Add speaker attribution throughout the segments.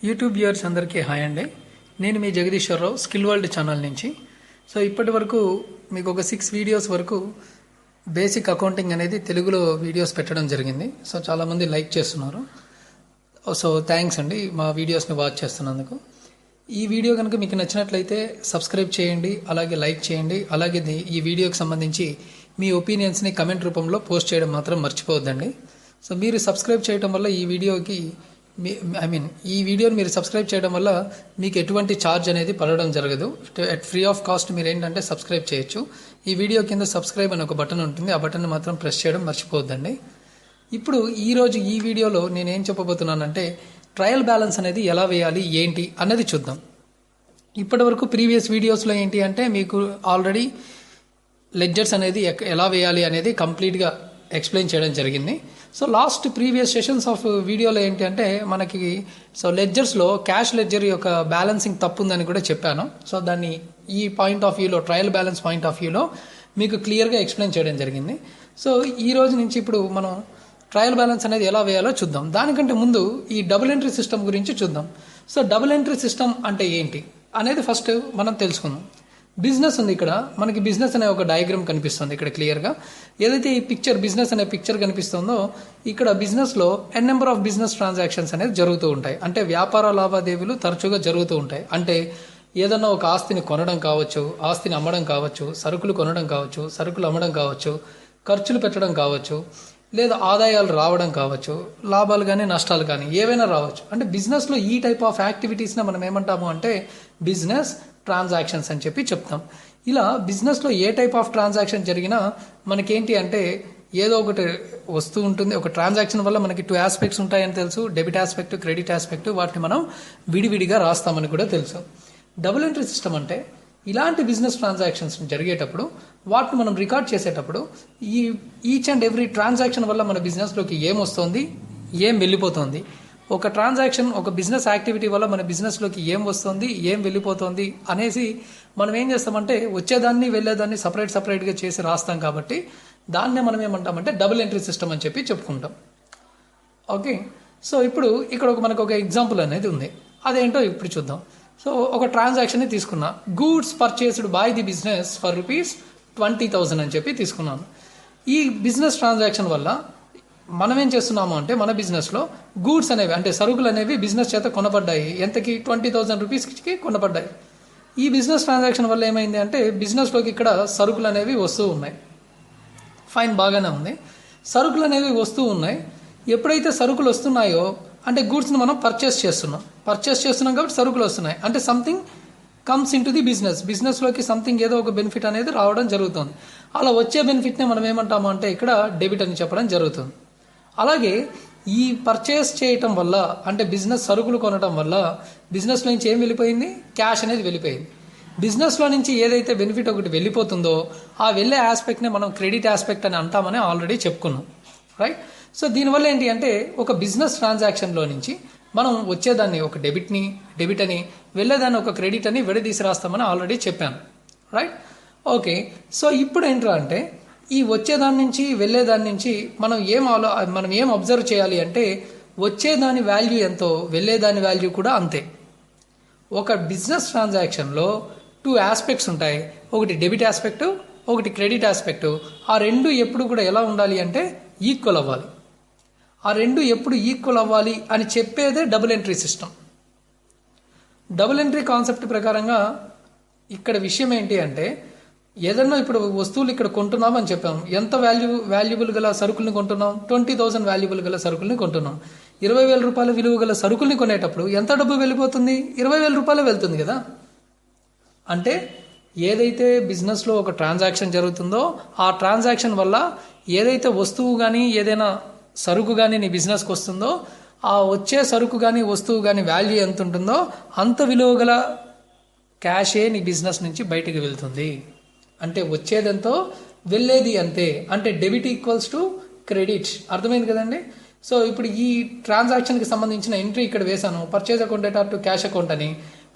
Speaker 1: YouTube viewers అందరికీ hi అండి. నేను మీ జగదీశ్వరరావు స్కిల్ వరల్డ్ ఛానల్ నుంచి. సో ఇప్పటి వరకు మీకు ఒక 6 వీడియోస్ వరకు బేసిక్ అకౌంటింగ్ అనేది తెలుగులో వీడియోస్ పెట్టడం జరిగింది. సో చాలామంది లైక్ చేస్తున్నారు. సో థ్యాంక్స్ అండి మా వీడియోస్ని వాచ్ చేస్తున్నందుకు. ఈ వీడియో కనుక మీకు నచ్చినట్లయితే సబ్స్క్రైబ్ చేయండి, అలాగే లైక్ చేయండి. అలాగే ఈ వీడియోకి సంబంధించి మీ ఒపీనియన్స్ని కమెంట్ రూపంలో పోస్ట్ చేయడం మాత్రం మర్చిపోవద్దండి. సో మీరు సబ్స్క్రైబ్ చేయడం వల్ల ఈ వీడియోని మీరు సబ్స్క్రైబ్ చేయడం వల్ల మీకు ఎటువంటి ఛార్జ్ అనేది పడడం జరగదు. అట్ ఫ్రీ ఆఫ్ కాస్ట్ మీరు ఏంటంటే సబ్స్క్రైబ్ చేయొచ్చు. ఈ వీడియో కింద సబ్స్క్రైబ్ అని ఒక బటన్ ఉంటుంది, ఆ బటన్ మాత్రం ప్రెస్ చేయడం మర్చిపోవద్దండి. ఇప్పుడు ఈరోజు ఈ వీడియోలో నేనేం చెప్పబోతున్నానంటే ట్రయల్ బ్యాలెన్స్ అనేది ఎలా వేయాలి ఏంటి అన్నది చూద్దాం. ఇప్పటి వరకు ప్రీవియస్ వీడియోస్లో ఏంటి అంటే మీకు ఆల్రెడీ లెడ్జర్స్ అనేది ఎలా వేయాలి అనేది కంప్లీట్గా ఎక్స్ప్లెయిన్ చేయడం జరిగింది. So last previous sessions of వీడియోలో ఏంటి అంటే మనకి లెడ్జర్స్లో క్యాష్ లెడ్జర్ యొక్క బ్యాలెన్సింగ్ తప్పు ఉందని కూడా చెప్పాను. సో దాన్ని ఈ పాయింట్ ఆఫ్ వ్యూలో ట్రయల్ బ్యాలెన్స్ పాయింట్ ఆఫ్ వ్యూలో మీకు క్లియర్గా ఎక్స్ప్లెయిన్ చేయడం జరిగింది. సో ఈ రోజు నుంచి ఇప్పుడు మనం ట్రయల్ బ్యాలెన్స్ అనేది ఎలా వేయాలో చూద్దాం. దానికంటే ముందు ఈ డబుల్ ఎంట్రీ సిస్టమ్ గురించి చూద్దాం. సో డబుల్ ఎంట్రీ సిస్టమ్ అంటే ఏంటి అనేది ఫస్ట్ మనం తెలుసుకుందాం. బిజినెస్ ఉంది, ఇక్కడ మనకి బిజినెస్ అనే ఒక డయాగ్రామ్ కనిపిస్తుంది. ఇక్కడ క్లియర్గా ఏదైతే ఈ పిక్చర్ బిజినెస్ అనే పిక్చర్ కనిపిస్తుందో ఇక్కడ బిజినెస్లో నెంబర్ ఆఫ్ బిజినెస్ ట్రాన్సాక్షన్స్ అనేది జరుగుతూ ఉంటాయి. అంటే వ్యాపార లావాదేవీలు తరచుగా జరుగుతూ ఉంటాయి. అంటే ఏదన్నా ఒక ఆస్తిని కొనడం కావచ్చు, ఆస్తిని అమ్మడం కావచ్చు, సరుకులు కొనడం కావచ్చు, సరుకులు అమ్మడం కావచ్చు, ఖర్చులు పెట్టడం కావచ్చు, లేదా ఆదాయాలు రావడం కావచ్చు, లాభాలు కానీ నష్టాలు కానీ ఏవైనా రావచ్చు. అంటే బిజినెస్లో ఈ టైప్ ఆఫ్ యాక్టివిటీస్ని మనం ఏమంటాము అంటే బిజినెస్ ట్రాన్సాక్షన్స్ అని చెప్పి చెప్తాం. ఇలా బిజినెస్లో ఏ టైప్ ఆఫ్ ట్రాన్సాక్షన్ జరిగినా మనకేంటి అంటే ఏదో ఒకటి వస్తూ ఉంటుంది. ఒక ట్రాన్సాక్షన్ వల్ల మనకి 2 ఆస్పెక్ట్స్ ఉంటాయని తెలుసు, డెబిట్ ఆస్పెక్ట్, క్రెడిట్ ఆస్పెక్ట్. వాటిని మనం విడివిడిగా రాస్తామని కూడా తెలుసు. డబుల్ ఎంట్రీ సిస్టమ్ అంటే ఇలాంటి బిజినెస్ ట్రాన్సాక్షన్స్ జరిగేటప్పుడు వాటిని మనం రికార్డ్ చేసేటప్పుడు ఈచ్ అండ్ ఎవ్రీ ట్రాన్సాక్షన్ వల్ల మన బిజినెస్లోకి ఏం వస్తుంది, ఏం వెళ్ళిపోతుంది, ఒక ట్రాన్సాక్షన్ ఒక బిజినెస్ యాక్టివిటీ వల్ల మన బిజినెస్లోకి ఏం వస్తుంది, ఏం వెళ్ళిపోతుంది అనేసి మనం ఏం చేస్తామంటే వచ్చేదాన్ని వెళ్ళేదాన్ని సపరేట్గా చేసి రాస్తాం. కాబట్టి దాన్నే మనం ఏమంటామంటే డబుల్ ఎంట్రీ సిస్టమ్ అని చెప్పి చెప్పుకుంటాం. ఓకే, సో ఇప్పుడు ఇక్కడ మనకు ఒక ఎగ్జాంపుల్ అనేది ఉంది. అదేంటో ఇప్పుడు చూద్దాం. సో ఒక ట్రాన్సాక్షన్ని తీసుకున్నా, goods purchased by the business for ₹20,000 అని చెప్పి తీసుకున్నాను. ఈ బిజినెస్ ట్రాన్సాక్షన్ వల్ల మనం ఏం చేస్తున్నాము అంటే మన బిజినెస్లో గూడ్స్ అనేవి అంటే సరుకులు అనేవి బిజినెస్ చేత కొనబడ్డాయి. ఎంతకి? ₹20,000కి కొనబడ్డాయి. ఈ బిజినెస్ ట్రాన్సాక్షన్ వల్ల ఏమైంది అంటే బిజినెస్లోకి ఇక్కడ సరుకులు అనేవి వస్తూ ఉన్నాయి. ఫైన్, బాగానే ఉంది. సరుకులు అనేవి వస్తూ ఉన్నాయి. ఎప్పుడైతే సరుకులు వస్తున్నాయో అంటే గూడ్స్ని మనం పర్చేస్ చేస్తున్నాం కాబట్టి సరుకులు వస్తున్నాయి. అంటే something comes in to the బిజినెస్లోకి సంథింగ్ ఏదో ఒక బెనిఫిట్ అనేది రావడం జరుగుతుంది. అలా వచ్చే బెనిఫిట్ని మనం ఏమంటాము అంటే ఇక్కడ డెబిట్ అని చెప్పడం జరుగుతుంది. అలాగే ఈ పర్చేస్ చేయటం వల్ల అంటే బిజినెస్ సరుకులు కొనటం వల్ల బిజినెస్లో నుంచి ఏం వెళ్ళిపోయింది? క్యాష్ అనేది వెళ్ళిపోయింది. బిజినెస్లో నుంచి ఏదైతే బెనిఫిట్ ఒకటి వెళ్ళిపోతుందో ఆ వెళ్ళే ఆస్పెక్ట్ని మనం క్రెడిట్ ఆస్పెక్ట్ అని అంటామని ఆల్రెడీ చెప్పుకున్నాం, రైట్? సో దీనివల్ల ఏంటి అంటే ఒక బిజినెస్ ట్రాన్సాక్షన్లో నుంచి మనం వచ్చేదాన్ని ఒక డెబిట్ అని, వెళ్ళేదాన్ని ఒక క్రెడిట్ అని విడదీసి రాస్తామని ఆల్రెడీ చెప్పాను, రైట్? ఓకే, సో ఇప్పుడు ఏంట్రా అంటే ఈ వచ్చేదాని నుంచి వెళ్ళేదాని నుంచి మనం ఏం అబ్జర్వ్ చేయాలి అంటే వచ్చేదాని వాల్యూ ఎంతో వెళ్ళేదాని వాల్యూ కూడా అంతే. ఒక బిజినెస్ ట్రాన్సాక్షన్లో 2 ఆస్పెక్ట్స్ ఉంటాయి. ఒకటి డెబిట్ ఆస్పెక్ట్, ఒకటి క్రెడిట్ ఆస్పెక్ట్. ఆ రెండు ఎప్పుడు కూడా ఎలా ఉండాలి అంటే ఈక్వల్ అవ్వాలి. ఆ రెండు ఎప్పుడు ఈక్వల్ అవ్వాలి అని చెప్పేదే double entry system. Double entry concept ప్రకారంగా ఇక్కడ విషయం ఏంటి అంటే ఏదన్నా ఇప్పుడు వస్తువులు ఇక్కడ కొంటున్నామని చెప్పాము. ఎంత వాల్యుబుల్ గల సరుకుల్ని కొంటున్నాం? 20,000 వాల్యుబుల్ గల సరుకుల్ని కొంటున్నాం. ₹20,000 విలువ గల సరుకుల్ని కొనేటప్పుడు ఎంత డబ్బు వెళ్ళిపోతుంది? ₹20,000 వెళ్తుంది కదా. అంటే ఏదైతే బిజినెస్లో ఒక ట్రాన్సాక్షన్ జరుగుతుందో ఆ ట్రాన్సాక్షన్ వల్ల ఏదైతే వస్తువు కానీ ఏదైనా సరుకు కానీ నీ బిజినెస్కి వస్తుందో ఆ వచ్చే సరుకు కానీ వస్తువు కానీ వాల్యూ ఎంత ఉంటుందో అంత విలువ గల క్యాషే నీ బిజినెస్ నుంచి బయటికి వెళ్తుంది. అంటే వచ్చేదెంతో వెళ్ళేది అంతే. అంటే డెబిట్ ఈక్వల్స్ టు క్రెడిట్. అర్థమైంది కదండి. సో ఇప్పుడు ఈ ట్రాన్సాక్షన్కి సంబంధించిన ఎంట్రీ ఇక్కడ వేసాను, purchase account to cash account అని.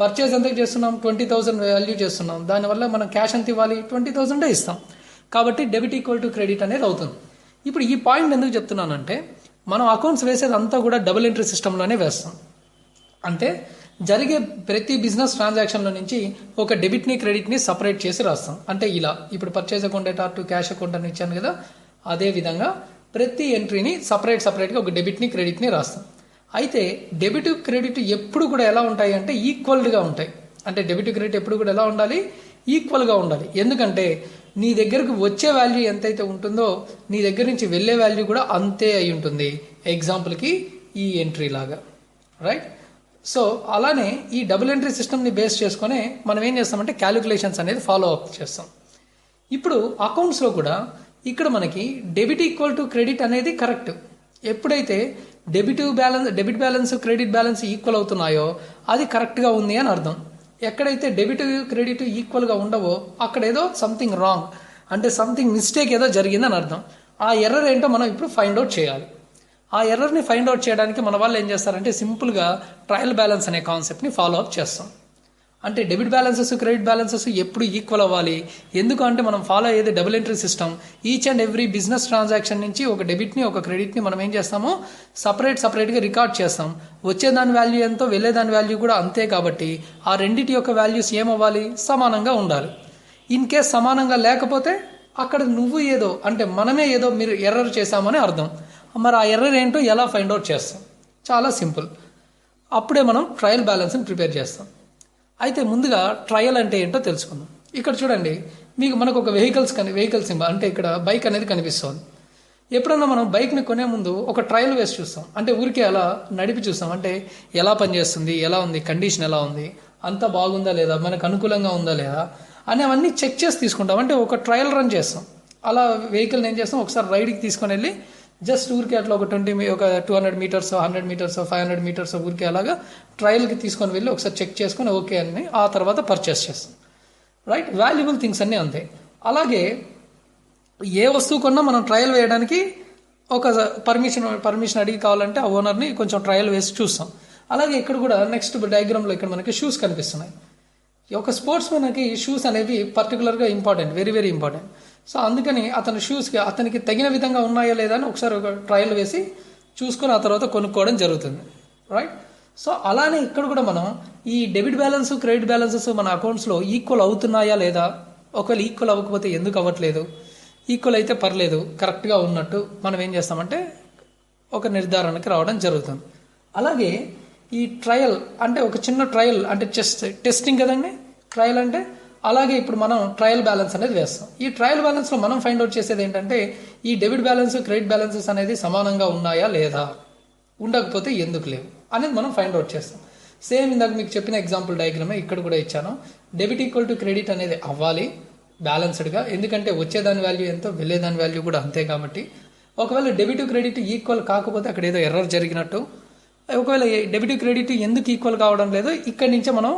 Speaker 1: పర్చేజ్ ఎంతకు చేస్తున్నాం? 20,000 వాల్యూ చేస్తున్నాం. దానివల్ల మనం క్యాష్ ఎంత ఇవ్వాలి? 20,000 ఇస్తాం. కాబట్టి డెబిట్ ఈక్వల్ టు క్రెడిట్ అనేది అవుతుంది. ఇప్పుడు ఈ పాయింట్ ఎందుకు చెప్తున్నానంటే మనం అకౌంట్స్ వేసేది అంతా కూడా డబుల్ ఎంట్రీ సిస్టంలోనే వేస్తాం. అంటే జరిగే ప్రతి బిజినెస్ ట్రాన్సాక్షన్లో నుంచి ఒక డెబిట్ని క్రెడిట్ని సపరేట్ చేసి రాస్తాం. అంటే ఇలా ఇప్పుడు purchase account data to cash account అని ఇచ్చాను కదా, అదే విధంగా ప్రతి ఎంట్రీని సపరేట్గా ఒక డెబిట్ని క్రెడిట్ని రాస్తాం. అయితే డెబిట్ క్రెడిట్ ఎప్పుడు కూడా ఎలా ఉంటాయి అంటే ఈక్వల్గా ఉంటాయి. అంటే డెబిట్ క్రెడిట్ ఎప్పుడు కూడా ఎలా ఉండాలి, ఈక్వల్గా ఉండాలి. ఎందుకంటే నీ దగ్గరకు వచ్చే వాల్యూ ఎంతైతే ఉంటుందో నీ దగ్గర నుంచి వెళ్ళే వాల్యూ కూడా అంతే అయి ఉంటుంది. ఎగ్జాంపుల్కి ఈ ఎంట్రీ లాగా, రైట్? సో అలానే ఈ డబుల్ ఎంట్రీ సిస్టమ్ని బేస్ చేసుకొని మనం ఏం చేస్తామంటే క్యాలిక్యులేషన్స్ అనేది ఫాలో అప్ చేస్తాం. ఇప్పుడు అకౌంట్స్లో కూడా ఇక్కడ మనకి డెబిట్ ఈక్వల్ టు క్రెడిట్ అనేది కరెక్ట్. ఎప్పుడైతే debit balance credit balance equal అవుతున్నాయో అది కరెక్ట్గా ఉంది అని అర్థం. ఎక్కడైతే డెబిట్ క్రెడిట్ ఈక్వల్గా ఉండవో అక్కడ ఏదో సంథింగ్ రాంగ్, అంటే సంథింగ్ మిస్టేక్ ఏదో జరిగిందని అర్థం. ఆ ఎర్రర్ ఏంటో మనం ఇప్పుడు ఫైండ్ అవుట్ చేయాలి. ఆ ఎర్రర్ని ఫైండ్ అవుట్ చేయడానికి మన వాళ్ళు ఏం చేస్తారంటే సింపుల్గా ట్రయల్ బ్యాలెన్స్ అనే కాన్సెప్ట్ని ఫాలో అప్ చేస్తాం. అంటే డెబిట్ బ్యాలెన్సెస్ క్రెడిట్ బ్యాలెన్సెస్ ఎప్పుడు ఈక్వల్ అవ్వాలి. ఎందుకు అంటే మనం ఫాలో అయ్యేది double entry system. Each and every business transaction నుంచి ఒక డెబిట్ని ఒక క్రెడిట్ని మనం ఏం చేస్తామో సపరేట్గా రికార్డ్ చేస్తాం. వచ్చేదాని వాల్యూ ఎంతో వెళ్ళేదాని వాల్యూ కూడా అంతే. కాబట్టి ఆ రెండింటి యొక్క వాల్యూస్ ఏమవ్వాలి, సమానంగా ఉండాలి. ఇన్ కేస్ సమానంగా లేకపోతే అక్కడ నువ్వు ఏదో అంటే మనమే ఏదో మీరు ఎర్రర్ చేశామని అర్థం. మరి ఆ ఎర్రర్ ఏంటో ఎలా ఫైండ్ అవుట్ చేస్తాం, చాలా సింపుల్. అప్పుడే మనం ట్రయల్ బ్యాలెన్స్ని ప్రిపేర్ చేస్తాం. అయితే ముందుగా ట్రయల్ అంటే ఏంటో తెలుసుకుందాం. ఇక్కడ చూడండి, మనకు ఒక వెహికల్ సింబల్ అంటే ఇక్కడ బైక్ అనేది కనిపిస్తుంది. ఎప్పుడన్నా మనం బైక్ని కొనే ముందు ఒక ట్రయల్ వేసి చూస్తాం. అంటే ఊరికే అలా నడిపి చూస్తాం. అంటే ఎలా పనిచేస్తుంది, ఎలా ఉంది, కండిషన్ ఎలా ఉంది, అంతా బాగుందా లేదా, మనకు అనుకూలంగా ఉందా లేదా అనేవన్నీ చెక్ చేసి తీసుకుంటాం. అంటే ఒక ట్రయల్ రన్ చేస్తాం. అలా వెహికల్ని ఏం చేస్తాం, ఒకసారి రైడ్కి తీసుకొని వెళ్ళి జస్ట్ ఊరికే అట్లా ఒక 200 మీటర్స్ 100 మీటర్స్ 500 మీటర్స్ ఊరికే అలాగా ట్రయల్కి తీసుకొని వెళ్ళి ఒకసారి చెక్ చేసుకొని ఓకే అని ఆ తర్వాత పర్చేస్ చేస్తాం, రైట్? వాల్యుబుల్ థింగ్స్ అన్నీ అంతే. అలాగే ఏ వస్తువు కొన్నా మనం ట్రయల్ వేయడానికి ఒక పర్మిషన్ అడిగి కావాలంటే ఆ ఓనర్ని కొంచెం ట్రయల్ వేసి చూస్తాం. అలాగే ఇక్కడ కూడా నెక్స్ట్ డయాగ్రామ్లో ఇక్కడ మనకి షూస్ కనిపిస్తున్నాయి. ఒక స్పోర్ట్స్ మ్యాన్కి షూస్ అనేవి పర్టికులర్గా important, very very important. So అందుకని అతని షూస్కి అతనికి తగిన విధంగా ఉన్నాయా లేదా అని ఒకసారి ఒక ట్రయల్ వేసి చూసుకొని ఆ తర్వాత కొనుక్కోవడం జరుగుతుంది, రైట్? సో అలానే ఇక్కడ కూడా మనం ఈ డెబిట్ బ్యాలెన్స్ క్రెడిట్ బ్యాలెన్సెస్ మన అకౌంట్స్లో ఈక్వల్ అవుతున్నాయా లేదా, ఒకవేళ ఈక్వల్ అవ్వకపోతే ఎందుకు అవ్వట్లేదు, ఈక్వల్ అయితే పర్లేదు కరెక్ట్గా ఉన్నట్టు మనం ఏం చేస్తామంటే ఒక నిర్ధారణకి రావడం జరుగుతుంది. అలాగే ఈ ట్రయల్ అంటే ఒక చిన్న ట్రయల్ అంటే టెస్టింగ్ కదండి ట్రయల్ అంటే. అలాగే ఇప్పుడు మనం ట్రయల్ బ్యాలెన్స్ అనేది వేస్తాం. ఈ ట్రయల్ బ్యాలెన్స్లో మనం ఫైండ్ అవుట్ చేసేది ఏంటంటే ఈ డెబిట్ బ్యాలెన్స్ క్రెడిట్ బ్యాలెన్సెస్ అనేది సమానంగా ఉన్నాయా లేదా, ఉండకపోతే ఎందుకు లేవు అనేది మనం ఫైండ్ అవుట్ చేస్తాం. సేమ్ ఇందాక మీకు చెప్పిన ఎగ్జాంపుల్ డయాగ్రామే ఇక్కడ కూడా ఇచ్చాను. డెబిట్ ఈక్వల్ టు క్రెడిట్ అనేది అవ్వాలి బ్యాలెన్స్డ్గా, ఎందుకంటే వచ్చేదాని వాల్యూ ఎంతో వెళ్ళేదాని వాల్యూ కూడా అంతే. కాబట్టి ఒకవేళ డెబిట్ క్రెడిట్ ఈక్వల్ కాకపోతే అక్కడ ఏదో ఎర్రర్ జరిగినట్టు. ఒకవేళ డెబిట్ క్రెడిట్ ఎందుకు ఈక్వల్ కావడం లేదో ఇక్కడి నుంచే మనం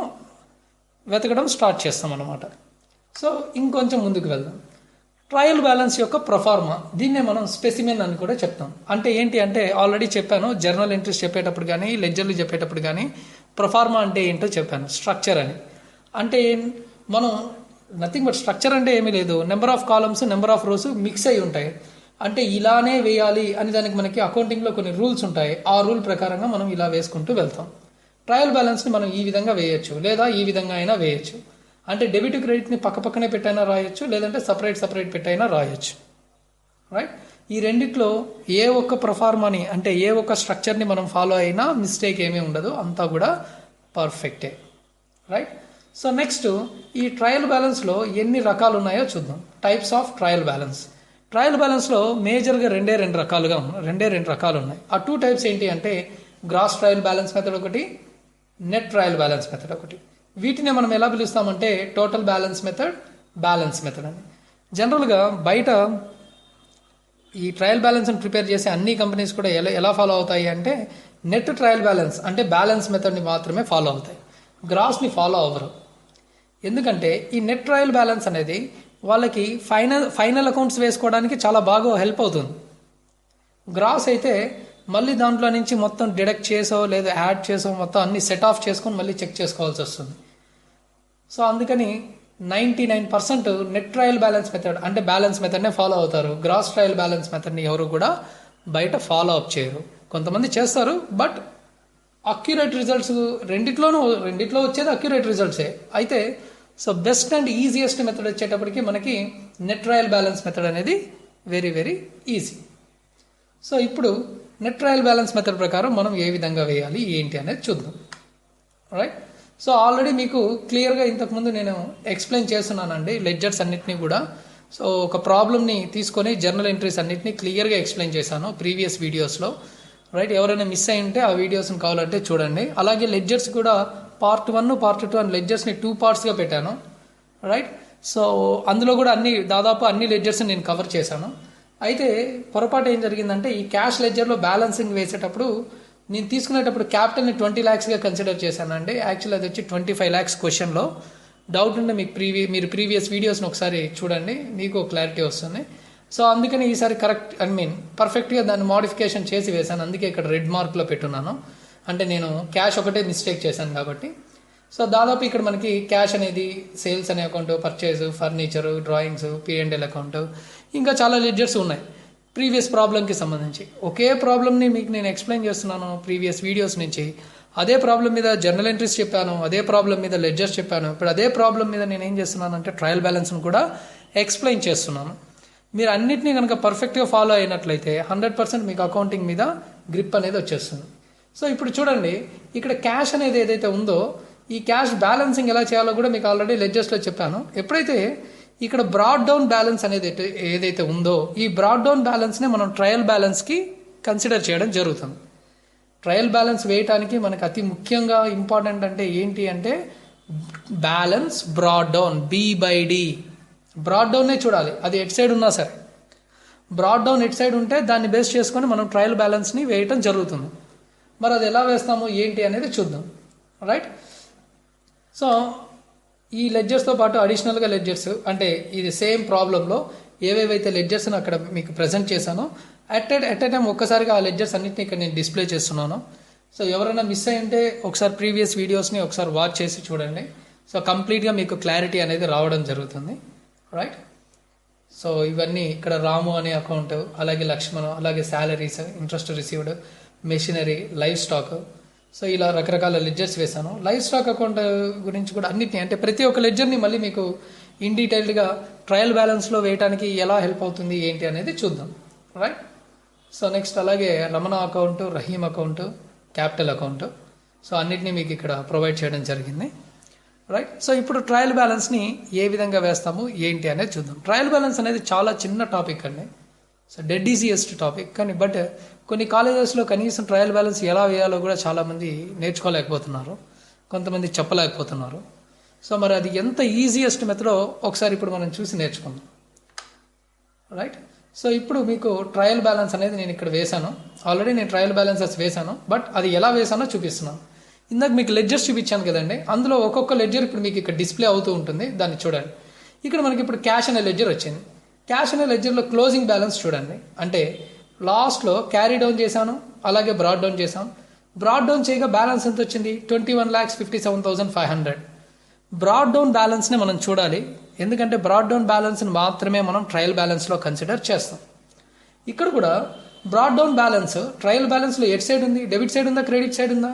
Speaker 1: వెతకడం స్టార్ట్ చేస్తాం అన్నమాట. సో ఇంకొంచెం ముందుకు వెళ్దాం. ట్రయల్ బ్యాలెన్స్ యొక్క ప్రొఫార్మా, దీన్నే మనం స్పెసిమెన్ అని కూడా చెప్తాం. అంటే ఏంటి అంటే ఆల్రెడీ చెప్పాను, జర్నల్ ఎంట్రీస్ చెప్పేటప్పుడు కానీ లెడ్జర్లు చెప్పేటప్పుడు కానీ ప్రొఫార్మా అంటే ఏంటో చెప్పాను. స్ట్రక్చర్ అని అంటే మనం నథింగ్ బట్ స్ట్రక్చర్ అంటే ఏమీ లేదు, number of columns number of rose mix అయి ఉంటాయి. అంటే ఇలానే వేయాలి అని దానికి మనకి అకౌంటింగ్లో కొన్ని రూల్స్ ఉంటాయి. ఆ రూల్ ప్రకారంగా మనం ఇలా వేసుకుంటూ వెళ్తాం. ట్రయల్ బ్యాలెన్స్ని మనం ఈ విధంగా వేయచ్చు లేదా ఈ విధంగా అయినా వేయచ్చు. అంటే డెబిట్ క్రెడిట్ని పక్కనే పెట్టైనా రాయొచ్చు, లేదంటే సపరేట్ పెట్టైనా రాయొచ్చు, రైట్? ఈ రెండిట్లో ఏ ఒక్క ప్రొఫార్మాని అంటే ఏ ఒక్క స్ట్రక్చర్ని మనం ఫాలో అయినా మిస్టేక్ ఏమీ ఉండదు, అంతా కూడా పర్ఫెక్టే, రైట్? సో నెక్స్ట్ ఈ ట్రయల్ బ్యాలెన్స్లో ఎన్ని రకాలు ఉన్నాయో చూద్దాం. Types of trial balance. Trial బ్యాలెన్స్లో మేజర్గా రెండే రెండు రకాలు ఉన్నాయి. ఆ 2 టైప్స్ ఏంటి అంటే గ్రాస్ ట్రయల్ బ్యాలెన్స్ మెథడ్ ఒకటి, నెట్ ట్రయల్ బ్యాలెన్స్ మెథడ్ ఒకటి. వీటిని మనం ఎలా పిలుస్తామంటే టోటల్ బ్యాలెన్స్ మెథడ్ అని. జనరల్గా బయట ఈ ట్రయల్ బ్యాలెన్స్ని ప్రిపేర్ చేసే అన్ని కంపెనీస్ కూడా ఎలా ఫాలో అవుతాయి అంటే నెట్ ట్రయల్ బ్యాలెన్స్ అంటే బ్యాలెన్స్ మెథడ్ని మాత్రమే ఫాలో అవుతాయి, గ్రాస్ని ఫాలో అవ్వరు. ఎందుకంటే ఈ నెట్ ట్రయల్ బ్యాలెన్స్ అనేది వాళ్ళకి ఫైనల్ అకౌంట్స్ వేసుకోవడానికి చాలా బాగా హెల్ప్ అవుతుంది. గ్రాస్ అయితే మళ్ళీ దాంట్లో నుంచి మొత్తం డిడక్ట్ చేసో లేదా యాడ్ చేసో మొత్తం అన్ని సెట్ ఆఫ్ చేసుకొని మళ్ళీ చెక్ చేసుకోవాల్సి వస్తుంది. సో అందుకని 99% నెట్ ట్రయల్ బ్యాలెన్స్ మెథడ్ అంటే బ్యాలెన్స్ మెథడ్నే ఫాలో అవుతారు. గ్రాస్ ట్రయల్ బ్యాలెన్స్ మెథడ్ని ఎవరు కూడా బయట ఫాలో అప్ చేయరు. కొంతమంది చేస్తారు, బట్ అక్యురేట్ రిజల్ట్స్ రెండిట్లో వచ్చేది అక్యురేట్ రిజల్ట్సే. అయితే so best and easiest method వచ్చేటప్పటికి మనకి నెట్ ట్రయల్ బ్యాలెన్స్ మెథడ్ అనేది వెరీ వెరీ ఈజీ. సో ఇప్పుడు నెట్ ట్రయల్ బ్యాలెన్స్ మెథడ్ ప్రకారం మనం ఏ విధంగా వేయాలి ఏంటి అనేది చూద్దాం. రైట్. సో ఆల్రెడీ మీకు క్లియర్గా ఇంతకుముందు నేను ఎక్స్ప్లెయిన్ చేస్తున్నానండి లెడ్జర్స్ అన్నిటినీ కూడా. సో ఒక ప్రాబ్లమ్ని తీసుకొని జర్నల్ ఎంట్రీస్ అన్నిటినీ క్లియర్గా ఎక్స్ప్లెయిన్ చేశాను ప్రీవియస్ వీడియోస్లో. రైట్. ఎవరైనా మిస్ అయి ఉంటే ఆ వీడియోస్ని కావాలంటే చూడండి. అలాగే లెడ్జర్స్ కూడా పార్ట్ 1 పార్ట్ 2 అని లెడ్జర్స్ని 2 పార్ట్స్గా పెట్టాను. రైట్. సో అందులో కూడా దాదాపు అన్ని లెడ్జర్స్ని నేను కవర్ చేశాను. అయితే పొరపాటు ఏం జరిగిందంటే ఈ క్యాష్ లెడ్జర్లో బ్యాలెన్సింగ్ వేసేటప్పుడు నేను తీసుకునేటప్పుడు క్యాపిటల్ని 20 lakhsగా కన్సిడర్ చేశానండి. యాక్చువల్లీ అది వచ్చి 25 lakhs క్వశ్చన్లో. డౌట్ ఉంటే మీరు ప్రీవియస్ వీడియోస్ని ఒకసారి చూడండి, మీకు క్లారిటీ వస్తుంది. సో అందుకని ఈసారి పర్ఫెక్ట్గా దాన్ని మోడిఫికేషన్ చేసి వేశాను. అందుకే ఇక్కడ రెడ్ మార్క్లో పెట్టున్నాను. అంటే నేను క్యాష్ ఒకటే మిస్టేక్ చేశాను కాబట్టి. సో దాదాపు ఇక్కడ మనకి క్యాష్ అనేది సేల్స్ అనే account, purchase, furniture, drawings, P&L account, ఇంకా చాలా లెడ్జర్స్ ఉన్నాయి ప్రీవియస్ ప్రాబ్లంకి సంబంధించి. ఒకే ప్రాబ్లమ్ని మీకు నేను ఎక్స్ప్లెయిన్ చేస్తున్నాను ప్రీవియస్ వీడియోస్ నుంచి. అదే ప్రాబ్లం మీద జర్నల్ ఎంట్రీస్ చెప్పాను, అదే ప్రాబ్లం మీద లెడ్జర్స్ చెప్పాను. ఇప్పుడు అదే ప్రాబ్లం మీద నేను ఏం చేస్తున్నాను అంటే ట్రయల్ బ్యాలెన్స్ని కూడా ఎక్స్ప్లెయిన్ చేస్తున్నాను. మీరు అన్నిటినీ కనుక పర్ఫెక్ట్గా ఫాలో అయినట్లయితే 100% మీకు అకౌంటింగ్ మీద గ్రిప్ అనేది వచ్చేస్తుంది. సో ఇప్పుడు చూడండి, ఇక్కడ క్యాష్ అనేది ఏదైతే ఉందో ఈ క్యాష్ బ్యాలెన్సింగ్ ఎలా చేయాలో కూడా మీకు ఆల్రెడీ లెడ్జర్స్లో చెప్పాను. ఎప్పుడైతే ఇక్కడ బ్రాడ్ డౌన్ బ్యాలెన్స్ అనేది ఏదైతే ఉందో ఈ బ్రాడ్ డౌన్ బ్యాలెన్స్ని మనం ట్రయల్ బ్యాలెన్స్కి కన్సిడర్ చేయడం జరుగుతుంది. ట్రయల్ బ్యాలెన్స్ వేయటానికి మనకు అతి ముఖ్యంగా ఇంపార్టెంట్ అంటే ఏంటి అంటే balance brought down, B/D. Brought డౌన్నే చూడాలి, అది ఎట్ సైడ్ ఉన్నా సరే. బ్రాడ్ డౌన్ ఎట్ సైడ్ ఉంటే దాన్ని బేస్ చేసుకొని మనం ట్రయల్ బ్యాలెన్స్ని వేయటం జరుగుతుంది. మరి అది ఎలా వేస్తాము ఏంటి అనేది చూద్దాం. రైట్. సో ఈ లెడ్జర్స్తో పాటు అడిషనల్గా లెడ్జర్స్ అంటే ఇది సేమ్ ప్రాబ్లంలో ఏవేవైతే లెడ్జర్స్ని అక్కడ మీకు ప్రజెంట్ చేశానో అట్ ఎ టైం ఒక్కసారిగా ఆ లెడ్జర్స్ అన్నింటినీ ఇక్కడ నేను డిస్ప్లే చేస్తున్నాను. సో ఎవరైనా మిస్ అయి ఉంటే ఒకసారి ప్రీవియస్ వీడియోస్ని ఒకసారి వాచ్ చేసి చూడండి. సో కంప్లీట్గా మీకు క్లారిటీ అనేది రావడం జరుగుతుంది. రైట్. సో ఇవన్నీ ఇక్కడ రాము అనే అకౌంట్, అలాగే లక్ష్మణ్, అలాగే salaries, interest received, machinery, live stock. So ఇలా రకరకాల లెడ్జర్స్ వేశాను. లైవ్ స్టాక్ అకౌంట్ గురించి కూడా అన్నిటినీ అంటే ప్రతి ఒక్క లెడ్జర్ని మళ్ళీ మీకు ఇన్ డీటెయిల్డ్గా ట్రయల్ బ్యాలెన్స్లో వేయడానికి ఎలా హెల్ప్ అవుతుంది ఏంటి అనేది చూద్దాం. రైట్. సో నెక్స్ట్ అలాగే Ramana account, Rahim account, capital account. So అన్నిటినీ మీకు ఇక్కడ ప్రొవైడ్ చేయడం జరిగింది. రైట్. సో ఇప్పుడు ట్రయల్ బ్యాలెన్స్ని ఏ విధంగా వేస్తాము ఏంటి అనేది చూద్దాం. ట్రయల్ బ్యాలెన్స్ అనేది చాలా చిన్న టాపిక్ అండి. So dead easiest topic. కానీ బట్ కొన్ని కాలేజెస్లో కనీసం ట్రయల్ బ్యాలెన్స్ ఎలా వేయాలో కూడా చాలామంది నేర్చుకోలేకపోతున్నారు, కొంతమంది చెప్పలేకపోతున్నారు. సో మరి అది ఎంత ఈజియెస్ట్ మెథడో ఒకసారి ఇప్పుడు మనం చూసి నేర్చుకుందాం. రైట్. సో ఇప్పుడు మీకు ట్రయల్ బ్యాలెన్స్ అనేది నేను ఇక్కడ వేశాను. ఆల్రెడీ నేను ట్రయల్ బ్యాలెన్సెస్ వేశాను, బట్ అది ఎలా వేసానో చూపిస్తున్నాను. ఇందాక మీకు లెడ్జర్స్ చూపించాను కదండి, అందులో ఒక్కొక్క లెడ్జర్ ఇప్పుడు మీకు ఇక్కడ డిస్ప్లే అవుతూ ఉంటుంది, దాన్ని చూడండి. ఇక్కడ మనకి ఇప్పుడు క్యాష్ అనే లెడ్జర్ వచ్చింది. క్యాష్ అనే లెడ్జర్లో క్లోజింగ్ బ్యాలెన్స్ చూడండి. అంటే లాస్ట్లో క్యారీ డౌన్ చేశాను, అలాగే బ్రాడ్ డౌన్ చేశాను. బ్రాడ్ డౌన్ చేయగా బ్యాలెన్స్ ఎంత వచ్చింది? 21,57,500. బ్రాడ్ డౌన్ బ్యాలెన్స్ని మనం చూడాలి, ఎందుకంటే బ్రాడ్ డౌన్ బ్యాలెన్స్ని మాత్రమే మనం ట్రయల్ బ్యాలెన్స్లో కన్సిడర్ చేస్తాం. ఇక్కడ కూడా బ్రాడ్ డౌన్ బ్యాలెన్స్ ట్రయల్ బ్యాలెన్స్లో ఎట్ సైడ్ ఉంది? డెబిట్ సైడ్ ఉందా, క్రెడిట్ సైడ్ ఉందా?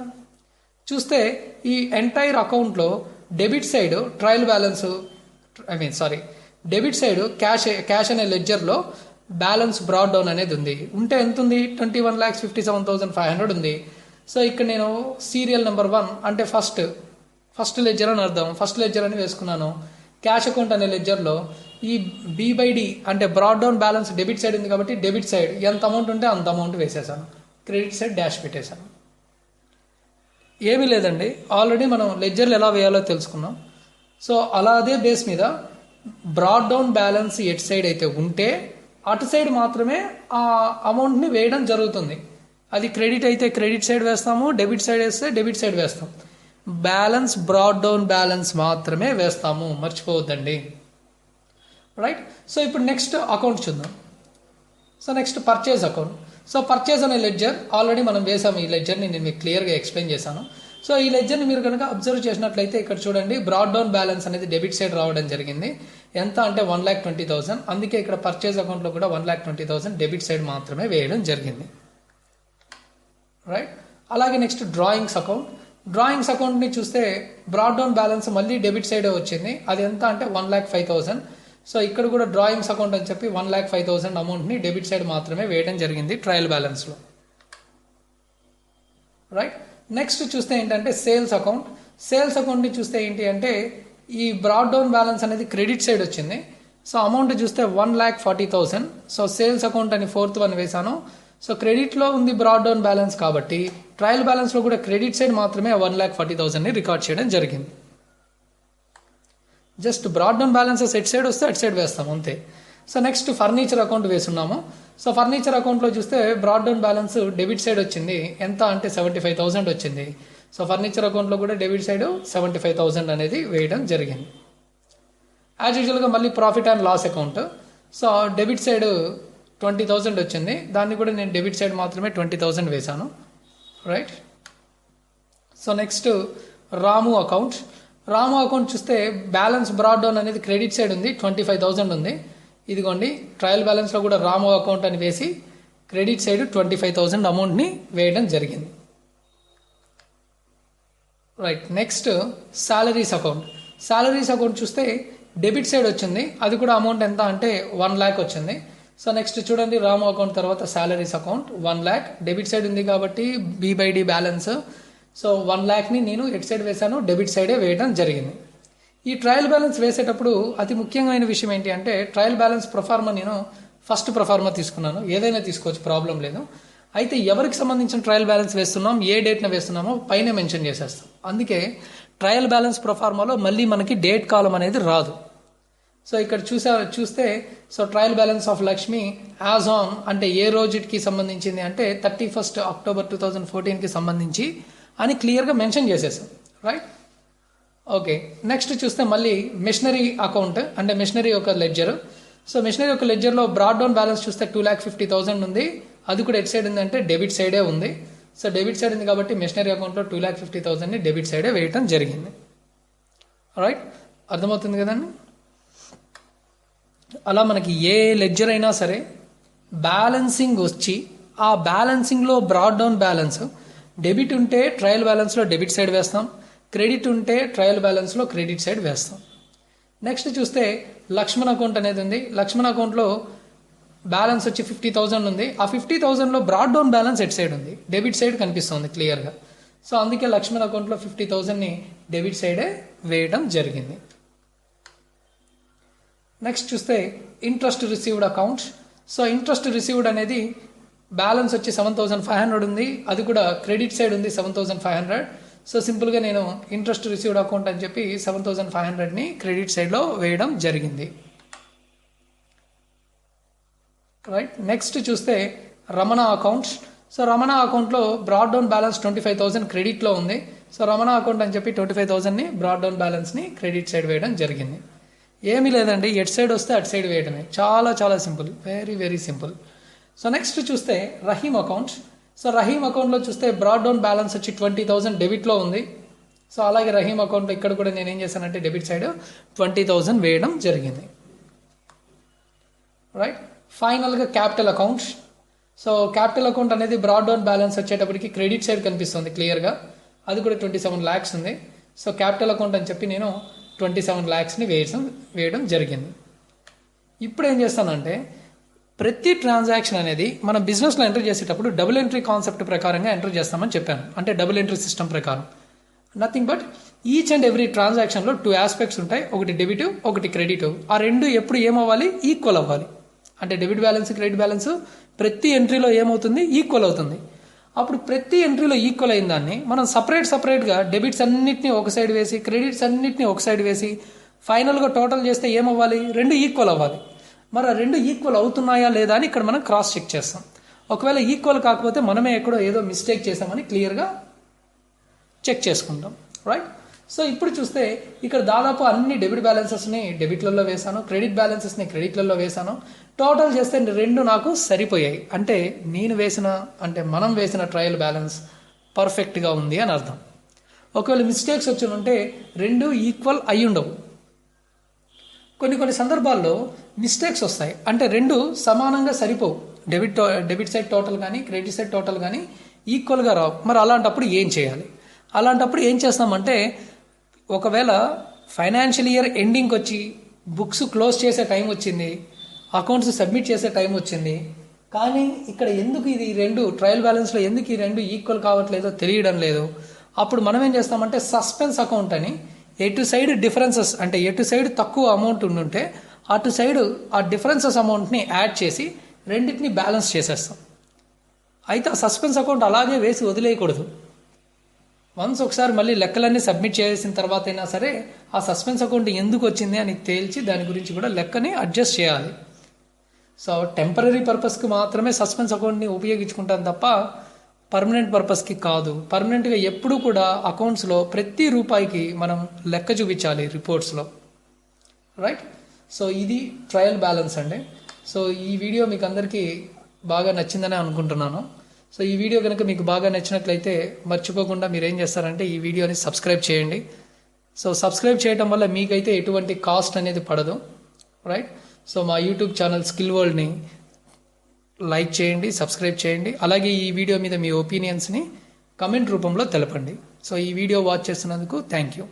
Speaker 1: చూస్తే ఈ ఎంటైర్ అకౌంట్లో debit side trial balance debit side cash అనే లెడ్జర్లో బ్యాలెన్స్ బ్రాడ్ డౌన్ అనేది ఉంది. ఉంటే ఎంత ఉంది? 21,57,500 ఉంది. సో ఇక్కడ నేను సీరియల్ నెంబర్ 1 అంటే ఫస్ట్ లెడ్జర్ అని అర్థం, ఫస్ట్ లెడ్జర్ అని వేసుకున్నాను. క్యాష్ అకౌంట్ అనే లెడ్జర్లో ఈ B/D అంటే broad down balance debit side ఉంది కాబట్టి డెబిట్ సైడ్ ఎంత అమౌంట్ ఉంటే అంత అమౌంట్ వేసేసాను, క్రెడిట్ సైడ్ డాష్ పెట్టేశాను. ఏమీ లేదండి, ఆల్రెడీ మనం లెడ్జర్లు ఎలా వేయాలో తెలుసుకున్నాం. సో అలా అదే బేస్ మీద బ్రాడ్ డౌన్ బ్యాలెన్స్ ఎట్ సైడ్ అయితే ఉంటే అటు సైడ్ మాత్రమే ఆ అమౌంట్ని వేయడం జరుగుతుంది. అది క్రెడిట్ అయితే క్రెడిట్ సైడ్ వేస్తాము, డెబిట్ సైడ్ వేస్తే డెబిట్ సైడ్ వేస్తాం. బ్యాలెన్స్ బ్రాడ్ డౌన్ బ్యాలెన్స్ మాత్రమే వేస్తాము, మర్చిపోవద్దండి. రైట్. సో ఇప్పుడు నెక్స్ట్ అకౌంట్ చూద్దాం. So next purchase account. So purchase అనే లెడ్జర్ ఆల్రెడీ మనం వేసాము. ఈ లెడ్జర్ని నేను మీకు క్లియర్గా ఎక్స్ప్లెయిన్ చేశాను. సో ఈ లెడ్జర్ని మీరు కనుక అబ్జర్వ్ చేసినట్లయితే ఇక్కడ చూడండి, బ్రాడ్ డౌన్ బ్యాలెన్స్ అనేది డెబిట్ సైడ్ రావడం జరిగింది. ఎంత అంటే 1,20,000. అందుకే ఇక్కడ పర్చేజ్ అకౌంట్లో కూడా 1,20,000 డెబిట్ సైడ్ మాత్రమే వేయడం జరిగింది. రైట్. అలాగే నెక్స్ట్ డ్రాయింగ్స్ అకౌంట్. డ్రాయింగ్స్ అకౌంట్ని చూస్తే బ్రాడ్ డౌన్ బ్యాలెన్స్ మళ్ళీ డెబిట్ సైడే వచ్చింది. అది ఎంత అంటే 1,05,000. సో ఇక్కడ కూడా డ్రాయింగ్స్ అకౌంట్ అని చెప్పి 1,05,000 అమౌంట్ని డెబిట్ సైడ్ మాత్రమే వేయడం జరిగింది ట్రయల్ బ్యాలెన్స్లో. రైట్. నెక్స్ట్ చూస్తే ఏంటంటే సేల్స్ అకౌంట్. సేల్స్ అకౌంట్ని చూస్తే ఏంటి అంటే ఈ బ్రాడ్ డౌన్ బ్యాలెన్స్ అనేది క్రెడిట్ సైడ్ వచ్చింది. సో అమౌంట్ చూస్తే 1,40,000. సో సేల్స్ అకౌంట్ అని 4th వన్ వేశాను. సో క్రెడిట్లో ఉంది బ్రాడ్ డౌన్ బ్యాలెన్స్ కాబట్టి ట్రయల్ బ్యాలెన్స్లో కూడా క్రెడిట్ సైడ్ మాత్రమే 1,40,000ని రికార్డ్ చేయడం జరిగింది. జస్ట్ బ్రాడ్ డౌన్ బ్యాలెన్సెస్ ఎట్ సైడ్ వస్తే అటు సైడ్ వేస్తాం అంతే. సో నెక్స్ట్ ఫర్నిచర్ అకౌంట్ వేసున్నాము. సో ఫర్నిచర్ అకౌంట్లో చూస్తే brought down balance debit side వచ్చింది. ఎంత అంటే 75,000 వచ్చింది. సో ఫర్నిచర్ అకౌంట్లో కూడా డెబిట్ సైడ్ 75,000 అనేది వేయడం జరిగింది. యాజ్ యూజువల్గా మళ్ళీ profit and loss account. So debit side 20,000 వచ్చింది. దాన్ని కూడా నేను డెబిట్ సైడ్ మాత్రమే 20,000 వేశాను. రైట్. సో నెక్స్ట్ రాము అకౌంట్. రాము అకౌంట్ చూస్తే బ్యాలెన్స్ బ్రాడ్ డౌన్ అనేది క్రెడిట్ సైడ్ ఉంది, 25,000 ఉంది. ఇదిగోండి ట్రయల్ బ్యాలెన్స్లో కూడా రాము అకౌంట్ అని వేసి క్రెడిట్ సైడ్ 25,000 అమౌంట్ని వేయడం జరిగింది. Right. Next salaries account. Salaries account చూస్తే డెబిట్ సైడ్ వచ్చింది. అది కూడా అమౌంట్ ఎంత అంటే 1 lakh వచ్చింది. సో నెక్స్ట్ చూడండి రాము అకౌంట్ తర్వాత salaries account 1 lakh debit side ఉంది కాబట్టి B/D బ్యాలెన్స్. సో 1 lakhని నేను ఎట్ సైడ్ వేశాను, డెబిట్ సైడే వేయడం జరిగింది. ఈ ట్రయల్ బ్యాలెన్స్ వేసేటప్పుడు అతి ముఖ్యమైన విషయం ఏంటి అంటే ట్రయల్ బ్యాలెన్స్ ప్రొఫార్మా నేను ఫస్ట్ ప్రొఫార్మా తీసుకున్నాను. ఏదైనా తీసుకోవచ్చు, ప్రాబ్లం లేదు. అయితే ఎవరికి సంబంధించిన ట్రయల్ బ్యాలెన్స్ వేస్తున్నాం, ఏ డేట్న వేస్తున్నామో పైన మెన్షన్ చేసేస్తాం. అందుకే ట్రయల్ బ్యాలెన్స్ ప్రొఫార్మాలో మళ్ళీ మనకి డేట్ కాలం అనేది రాదు. సో ఇక్కడ చూస్తే so trial balance of Lakshmi as on అంటే ఏ రోజుకి సంబంధించింది అంటే 31st October 2014కి సంబంధించి అని క్లియర్గా మెన్షన్ చేసేసాం. రైట్. ఓకే. నెక్స్ట్ చూస్తే మళ్ళీ మిషనరీ అకౌంట్ అంటే మిషనరీ యొక్క లెడ్జర్. సో మిషనరీ యొక్క లెడ్జర్లో బ్రాడ్ డౌన్ బ్యాలెన్స్ చూస్తే 2,50,000 ఉంది. అది కూడా ఎట్ సైడ్ ఉంది అంటే డెబిట్ సైడే ఉంది. సో డెబిట్ సైడ్ ఉంది కాబట్టి మిషనరీ అకౌంట్లో 2,50,000ని డెబిట్ సైడే వేయటం జరిగింది. రైట్. అర్థమవుతుంది కదండి. అలా మనకి ఏ లెడ్జర్ అయినా సరే బ్యాలెన్సింగ్ వచ్చి ఆ బ్యాలెన్సింగ్లో బ్రాడ్ డౌన్ బ్యాలెన్స్ డెబిట్ ఉంటే ట్రయల్ బ్యాలెన్స్లో డెబిట్ సైడ్ వేస్తాం, క్రెడిట్ ఉంటే ట్రయల్ బ్యాలెన్స్లో క్రెడిట్ సైడ్ వేస్తాం. నెక్స్ట్ చూస్తే లక్ష్మణ్ అకౌంట్ అనేది ఉంది. లక్ష్మణ్ అకౌంట్లో బ్యాలెన్స్ వచ్చి 50,000 ఉంది. ఆ 50,000లో బ్రాడ్ డౌన్ బ్యాలెన్స్ ఎట్ సైడ్ ఉంది, డెబిట్ సైడ్ కనిపిస్తుంది క్లియర్గా. సో అందుకే లక్ష్మణ్ అకౌంట్లో 50,000ని డెబిట్ సైడే వేయడం జరిగింది. నెక్స్ట్ చూస్తే interest received account. So interest received అనేది బ్యాలెన్స్ వచ్చి 7,500 ఉంది. అది కూడా క్రెడిట్ సైడ్ ఉంది 7,500. సో సింపుల్గా నేను ఇంట్రెస్ట్ రిసీవ్డ్ అకౌంట్ అని చెప్పి 7,500ని క్రెడిట్ సైడ్లో వేయడం జరిగింది. రైట్. నెక్స్ట్ చూస్తే రమణ అకౌంట్. సో రమణ అకౌంట్లో బ్రాడ్ డౌన్ బ్యాలెన్స్ 25,000 క్రెడిట్లో ఉంది. సో రమణ అకౌంట్ అని చెప్పి 25,000ని బ్రాడ్ డౌన్ బ్యాలెన్స్ని క్రెడిట్ సైడ్ వేయడం జరిగింది. ఏమీ లేదండి, ఎట్ సైడ్ వస్తే అటు సైడ్ వేయడమే. చాలా చాలా simple, very very simple. So next చూస్తే రహీమ్ అకౌంట్. సో రహీమ్ అకౌంట్లో చూస్తే బ్రాడ్ డౌన్ బ్యాలెన్స్ వచ్చి 20,000 డెబిట్లో ఉంది. సో అలాగే రహీమ్ అకౌంట్లో ఇక్కడ కూడా నేను ఏం చేశానంటే డెబిట్ సైడ్ 20,000 వేయడం జరిగింది. రైట్. ఫైనల్గా capital account. So capital account అనేది బ్రాడ్ డౌన్ బ్యాలెన్స్ వచ్చేటప్పటికి క్రెడిట్ సైడ్ కనిపిస్తుంది క్లియర్గా. అది కూడా 27 lakhs ఉంది. సో క్యాపిటల్ అకౌంట్ అని చెప్పి నేను 27 lakhsని వేయడం జరిగింది. ఇప్పుడు ఏం చేస్తానంటే ప్రతి ట్రాన్సాక్షన్ అనేది మన బిజినెస్లో ఎంటర్ చేసేటప్పుడు డబుల్ ఎంట్రీ కాన్సెప్ట్ ప్రకారంగా ఎంటర్ చేస్తామని చెప్పాను. అంటే డబుల్ ఎంట్రీ సిస్టమ్ ప్రకారం nothing but each and every ట్రాన్సాక్షన్లో 2 aspects ఉంటాయి. ఒకటి డెబిట్, ఒకటి క్రెడిట్. ఆ రెండు ఎప్పుడు ఏమవ్వాలి? ఈక్వల్ అవ్వాలి. అంటే డెబిట్ బ్యాలెన్స్, క్రెడిట్ బ్యాలెన్స్ ప్రతి ఎంట్రీలో ఏమవుతుంది? ఈక్వల్ అవుతుంది. అప్పుడు ప్రతి ఎంట్రీలో ఈక్వల్ అయిన దాన్ని మనం సపరేట్గా డెబిట్స్ అన్నిటిని ఒక సైడ్ వేసి క్రెడిట్స్ అన్నిటిని ఒక సైడ్ వేసి ఫైనల్గా టోటల్ చేస్తే ఏమవ్వాలి? రెండు ఈక్వల్ అవ్వాలి. మరి ఆ రెండు ఈక్వల్ అవుతున్నాయా లేదా అని ఇక్కడ మనం క్రాస్ చెక్ చేస్తాం. ఒకవేళ ఈక్వల్ కాకపోతే మనమే ఎక్కడో ఏదో మిస్టేక్ చేసామని క్లియర్గా చెక్ చేసుకుంటాం. రైట్. సో ఇప్పుడు చూస్తే ఇక్కడ దాదాపు అన్ని డెబిట్ బ్యాలెన్సెస్ని డెబిట్లలో వేశాను, క్రెడిట్ బ్యాలెన్సెస్ని క్రెడిట్లలో వేశాను. టోటల్ చేస్తే రెండు నాకు సరిపోయాయి. అంటే మనం వేసిన ట్రయల్ బ్యాలెన్స్ పర్ఫెక్ట్గా ఉంది అని అర్థం. ఒకవేళ మిస్టేక్స్ వచ్చి ఉంటే రెండు ఈక్వల్ అయి ఉండవు. కొన్ని సందర్భాల్లో మిస్టేక్స్ వస్తాయి. అంటే రెండు సమానంగా సరిపోవు. డెబిట్ సైడ్ టోటల్ కానీ క్రెడిట్ సైడ్ టోటల్ కానీ ఈక్వల్గా రావు. మరి అలాంటప్పుడు ఏం చేయాలి? అలాంటప్పుడు ఏం చేస్తామంటే, ఒకవేళ ఫైనాన్షియల్ ఇయర్ ఎండింగ్కి వచ్చి బుక్స్ క్లోజ్ చేసే టైం వచ్చింది, అకౌంట్స్ సబ్మిట్ చేసే టైం వచ్చింది, కానీ ఇక్కడ ఎందుకు ఇది రెండు ట్రయల్ బ్యాలెన్స్లో ఎందుకు ఈ రెండు ఈక్వల్ కావట్లేదో తెలియడం లేదు. అప్పుడు మనం ఏం చేస్తామంటే సస్పెన్స్ అకౌంట్ అని ఎటు సైడ్ డిఫరెన్సెస్, అంటే ఎటు సైడ్ తక్కువ అమౌంట్ ఉండుంటే అటు సైడ్ ఆ డిఫరెన్సెస్ అమౌంట్ని యాడ్ చేసి రెండింటిని బ్యాలెన్స్ చేసేస్తాం. అయితే ఆ సస్పెన్స్ అకౌంట్ అలాగే వేసి వదిలేయకూడదు. వన్స్ ఒకసారి మళ్ళీ లెక్కలన్నీ సబ్మిట్ చేసిన తర్వాత అయినా సరే ఆ సస్పెన్స్ అకౌంట్ ఎందుకు వచ్చింది అని తేల్చి దాని గురించి కూడా లెక్కని అడ్జస్ట్ చేయాలి. సో టెంపరీ పర్పస్కి మాత్రమే సస్పెన్స్ అకౌంట్ని ఉపయోగించుకుంటాం తప్ప పర్మనెంట్ పర్పస్కి కాదు. పర్మనెంట్గా ఎప్పుడూ కూడా అకౌంట్స్లో ప్రతి రూపాయికి మనం లెక్క చూపించాలి రిపోర్ట్స్లో, రైట్? సో ఇది ట్రయల్ బ్యాలెన్స్ అండి. సో ఈ వీడియో మీకు అందరికీ బాగా నచ్చిందని అనుకుంటున్నాను. సో ఈ వీడియో కనుక మీకు బాగా నచ్చినట్లయితే మర్చిపోకుండా మీరు ఏం చేస్తారంటే ఈ వీడియోని సబ్స్క్రైబ్ చేయండి. సో సబ్స్క్రైబ్ చేయడం వల్ల మీకైతే ఎటువంటి కాస్ట్ అనేది పడదు, రైట్? సో మా యూట్యూబ్ ఛానల్ స్కిల్ వరల్డ్ని లైక్ చేయండి, సబ్స్క్రైబ్ చేయండి. అలాగే ఈ వీడియో మీద మీ ఒపీనియన్స్ని కమెంట్ రూపంలో తెలపండి. సో ఈ వీడియో వాచ్ చేస్తున్నందుకు థ్యాంక్ యూ.